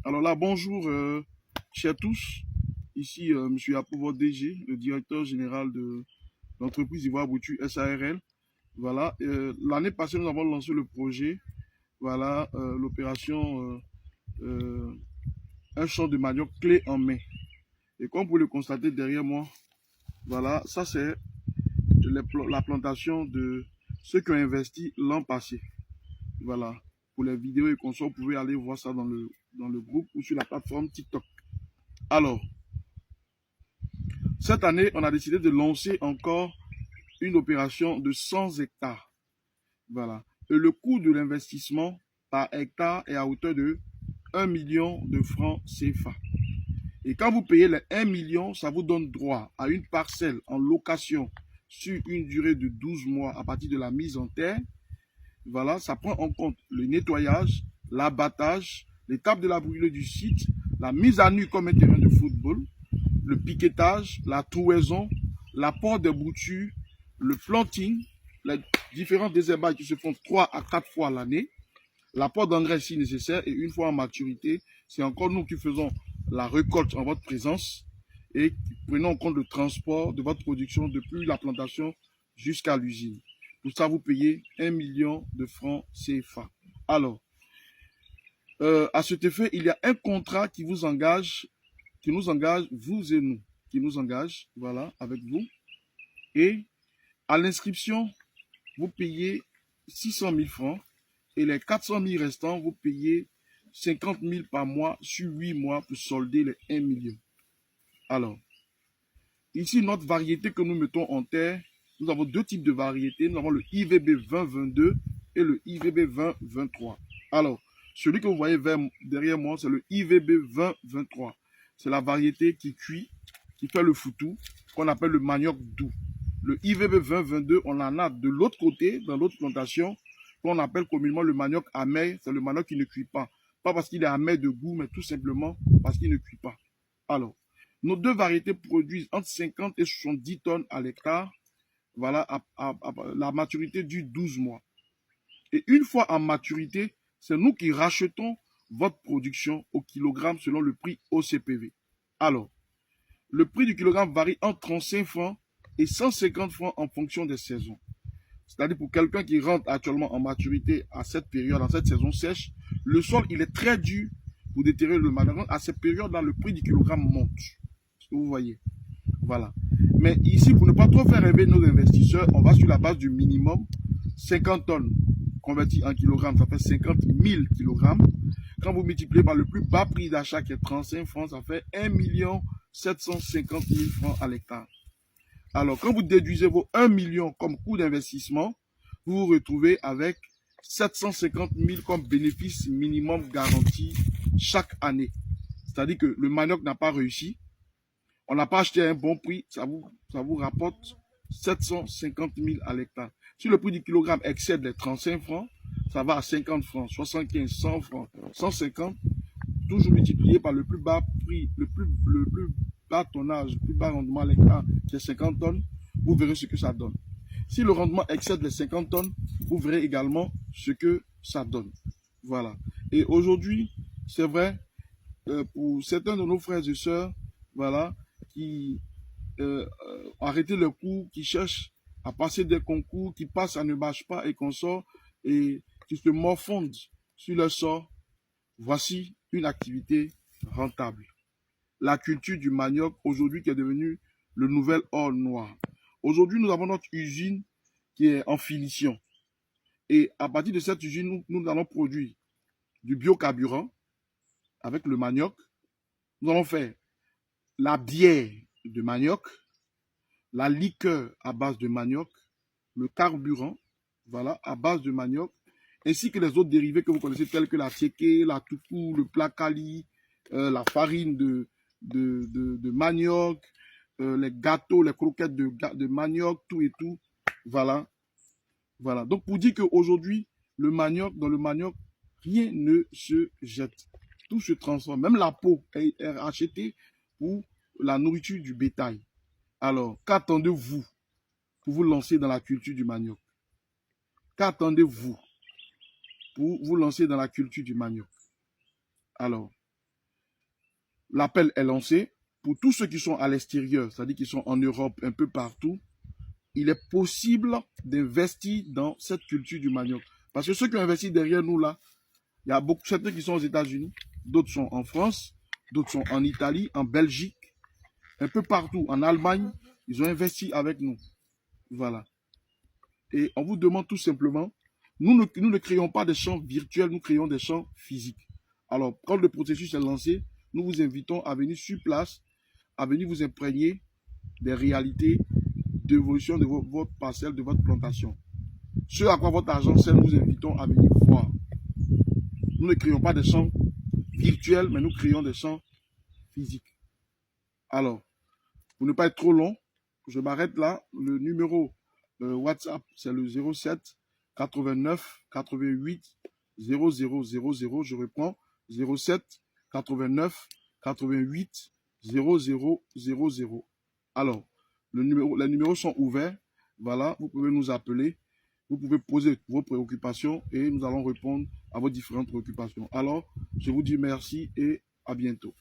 Alors là, bonjour, chers tous. Ici, M. Apouvo DG, le directeur général de l'entreprise Ivoire Boutu SARL. Voilà, l'année passée, nous avons lancé le projet, voilà, l'opération Un champ de manioc clé en main. Et comme vous le constatez derrière moi, voilà, ça c'est la plantation de ceux qui ont investi l'an passé. Voilà, pour les vidéos et consorts, vous pouvez aller voir ça dans le groupe ou sur la plateforme TikTok. Alors, cette année, on a décidé de lancer encore une opération de 100 hectares. Voilà. Et le coût de l'investissement par hectare est à hauteur de 1 million de francs CFA. Et quand vous payez les 1 million, ça vous donne droit à une parcelle en location sur une durée de 12 mois à partir de la mise en terre. Voilà, ça prend en compte le nettoyage, l'abattage, l'étape de la brûlure du site, la mise à nu comme un terrain de football, le piquetage, la trouaison, l'apport des boutures, le planting, les différents désherbages qui se font 3 à 4 fois l'année, l'apport d'engrais si nécessaire, et une fois en maturité, c'est encore nous qui faisons la récolte en votre présence et prenons en compte le transport de votre production depuis la plantation jusqu'à l'usine. Pour ça, vous payez 1 million de francs CFA. Alors, à cet effet, il y a un contrat qui nous engage, vous et nous, qui nous engage, voilà, avec vous. Et à l'inscription, vous payez 600 000 francs et les 400 000 restants, vous payez 50 000 par mois sur 8 mois pour solder les 1 million. Alors, ici, notre variété que nous mettons en terre, nous avons deux types de variétés. Nous avons le IVB 2022 et le IVB 2023. Alors, celui que vous voyez derrière moi, c'est le IVB 2023. C'est la variété qui cuit, qui fait le foutou, qu'on appelle le manioc doux. Le IVB 2022, on en a de l'autre côté, dans l'autre plantation, qu'on appelle communément le manioc amer. C'est le manioc qui ne cuit pas. Pas parce qu'il est amer de goût, mais tout simplement parce qu'il ne cuit pas. Alors, nos deux variétés produisent entre 50 et 70 tonnes à l'hectare. Voilà, la maturité dure 12 mois. Et une fois en maturité, c'est nous qui rachetons votre production au kilogramme selon le prix OCPV. Alors, le prix du kilogramme varie entre 35 francs et 150 francs en fonction des saisons. C'est-à-dire pour quelqu'un qui rentre actuellement en maturité à cette période, dans cette saison sèche, le sol, il est très dur pour déterrer le manioc. À cette période-là, le prix du kilogramme monte. Ce que vous voyez. Voilà. Mais ici, pour ne pas trop faire rêver nos investisseurs, on va sur la base du minimum. 50 tonnes converties en kilogrammes, ça fait 50 000 kilogrammes. Quand vous multipliez par le plus bas prix d'achat qui est 35 francs, ça fait 1 750 000 francs à l'hectare. Alors, quand vous déduisez vos 1 million comme coût d'investissement, vous vous retrouvez avec 750 000 comme bénéfice minimum garanti chaque année. C'est-à-dire que le manioc n'a pas réussi. On n'a pas acheté à un bon prix, ça vous rapporte 750 000 à l'hectare. Si le prix du kilogramme excède les 35 francs, ça va à 50 francs, 75, 100 francs, 150, toujours multiplié par le plus bas prix, le plus bas tonnage, le plus bas rendement à l'hectare, c'est 50 tonnes, vous verrez ce que ça donne. Si le rendement excède les 50 tonnes, vous verrez également ce que ça donne. Voilà. Et aujourd'hui, c'est vrai, pour certains de nos frères et sœurs, voilà, qui ont arrêté le cours, qui cherchent à passer des concours, qui passent, ça ne marche pas et qu'on sort et qui se morfondent sur leur sort. Voici une activité rentable. La culture du manioc, aujourd'hui, qui est devenue le nouvel or noir. Aujourd'hui, nous avons notre usine qui est en finition. Et à partir de cette usine, nous allons produire du biocarburant avec le manioc. Nous allons faire la bière de manioc, la liqueur à base de manioc, le carburant, voilà, à base de manioc, ainsi que les autres dérivés que vous connaissez, tels que la tchéké, la toukou, le placali, la farine de manioc, les gâteaux, les croquettes de manioc, tout et tout. Voilà. Voilà. Donc, pour dire qu'aujourd'hui, le manioc, dans le manioc, rien ne se jette. Tout se transforme. Même la peau est achetée pour la nourriture du bétail. Alors, qu'attendez-vous pour vous lancer dans la culture du manioc? Qu'attendez-vous pour vous lancer dans la culture du manioc? Alors, l'appel est lancé. Pour tous ceux qui sont à l'extérieur, c'est-à-dire qui sont en Europe, un peu partout, il est possible d'investir dans cette culture du manioc. Parce que ceux qui ont investi derrière nous là, il y a beaucoup, certains qui sont aux États-Unis, d'autres sont en France, d'autres sont en Italie, en Belgique, un peu partout, en Allemagne, ils ont investi avec nous. Voilà. Et on vous demande tout simplement, nous ne créons pas des champs virtuels, nous créons des champs physiques. Alors, quand le processus est lancé, nous vous invitons à venir sur place, à venir vous imprégner des réalités d'évolution de votre parcelle, de votre plantation. Ce à quoi votre argent sert, nous vous invitons à venir voir. Nous ne créons pas des champs virtuels, mais nous créons des champs physiques. Alors, pour ne pas être trop long, je m'arrête là. Le numéro WhatsApp, c'est le 07 89 88 0000. Je reprends, 07 89 88 0000. Alors, les numéros sont ouverts. Voilà, vous pouvez nous appeler. Vous pouvez poser vos préoccupations et nous allons répondre à vos différentes préoccupations. Alors, je vous dis merci et à bientôt.